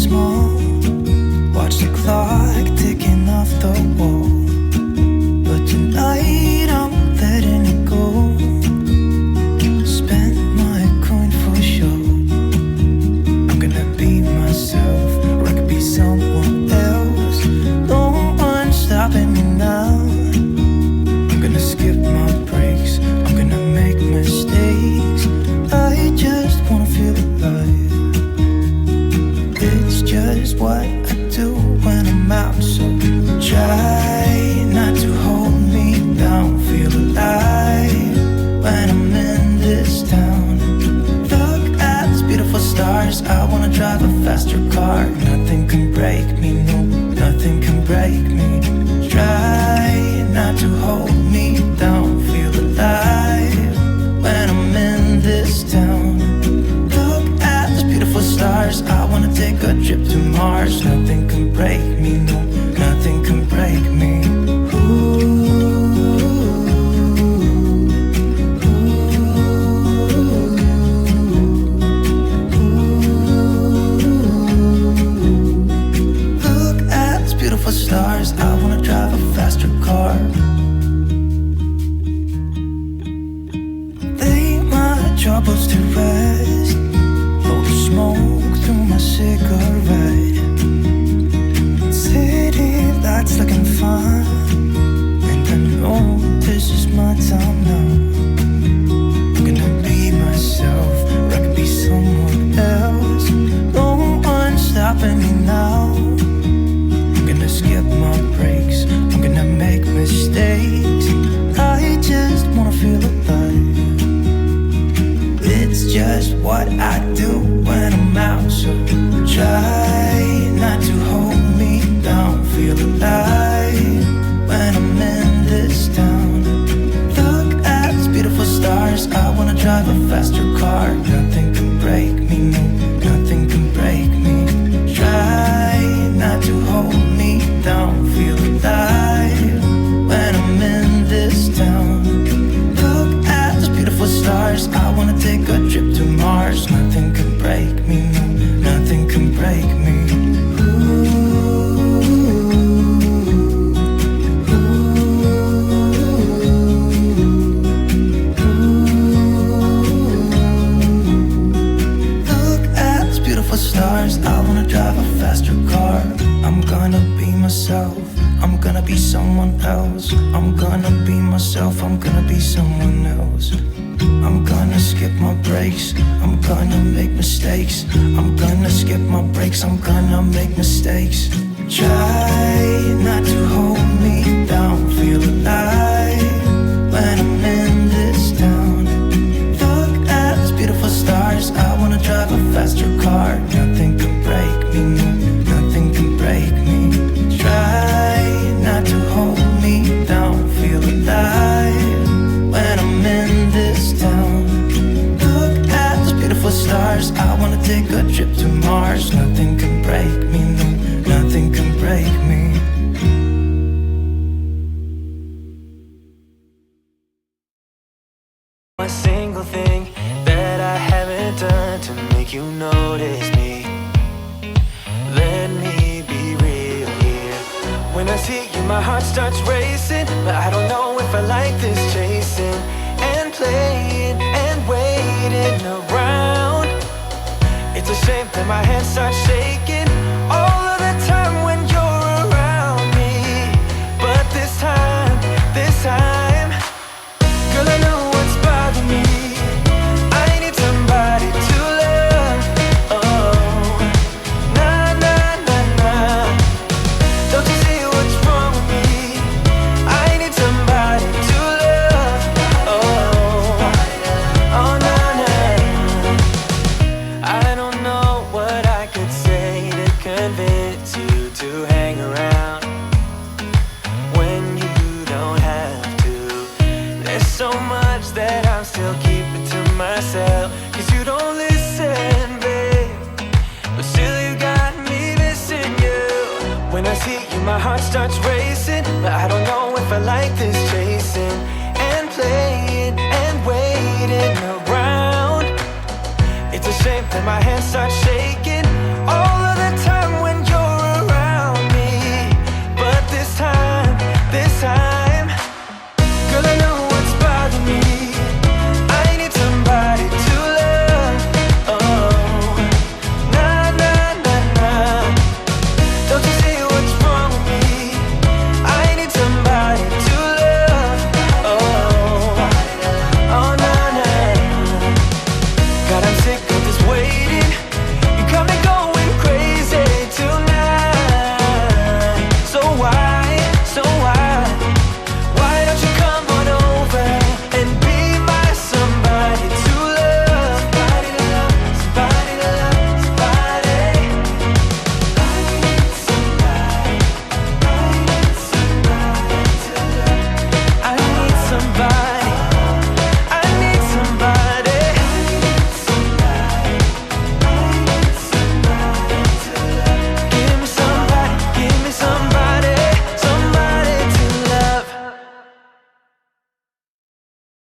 small. Watch the clock ticking off the wall. But tonight I'm letting it go. Spend my coin for sure. I'm gonna be myself, or I could be someone else. No one's stopping me now. I'm gonna skip my breaks, I'm gonna make mistakes. I just wanna feel alive. It's just what I do when I'm out, so try not to hold me down. Feel alive when I'm in this town. Look at these beautiful stars. I wanna drive a faster car. Nothing can break me, no, nothing can break me. Try not to hold me down. Feel alive when I'm in this town. Look at these beautiful stars. I wanna take a trip to Mars. Nothing can break me, no, nothing can break me. Look at these beautiful stars. I wanna drive a faster car. Lay my troubles to rest. Blow the smoke through my cigarette. City lights looking fine, and I know this is my time now. I'm gonna be myself, or I could be someone else. No one's stopping me now. I'm gonna skip my breaks, I'm gonna make mistakes. I just wanna feel alive. It's just what I do when I'm out, so try not to hold me down. Feel alive when I'm in this town. Look at these beautiful stars. I wanna drive a faster car. Nothing can break me, no, nothing can break me. Try not to hold me down. Feel alive when I'm in this town. Look at these beautiful stars. I wanna take a trip to Mars. Nothing can break me, no, nothing can break me. Look at these beautiful stars. I wanna drive a faster car. I'm gonna be myself, I'm gonna be someone else. I'm gonna be myself, I'm gonna be someone else. I'm gonna skip my breaks, I'm gonna make mistakes. I'm gonna skip my breaks, I'm gonna make mistakes. Try not to hold me down. Feel alive when I'm in this town. Look at these beautiful stars. I wanna drive a faster car. Nothing can break me, no, nothing can break me. Try not to hold me down. Feel alive when I'm in this town. Look at these beautiful stars. I wanna take a trip to Mars. Nothing can break me, no, nothing can break me. One single thing that I haven't done to make you notice me. Let me be real here. When I see you, my heart starts racing, but I don't know if I like this chasing and playing and waiting around. It's a shame that my hands start shaking all of the time when you're around me. But this time, girl, I know what's bothering me. I need somebody to love. Oh, nah, nah, nah, nah. Don't you see what's wrong with me? I need somebody to love. Oh, oh, nah, nah. I don't know what I could say to convince you to hang around when you don't have to. There's so much that I'm still keeping to myself, 'cause you don't listen, babe. But still you got me missing you. When I see you, my heart starts racing, but I don't know if I like this chasing and playing and waiting around. It's a shame that my hands start shaking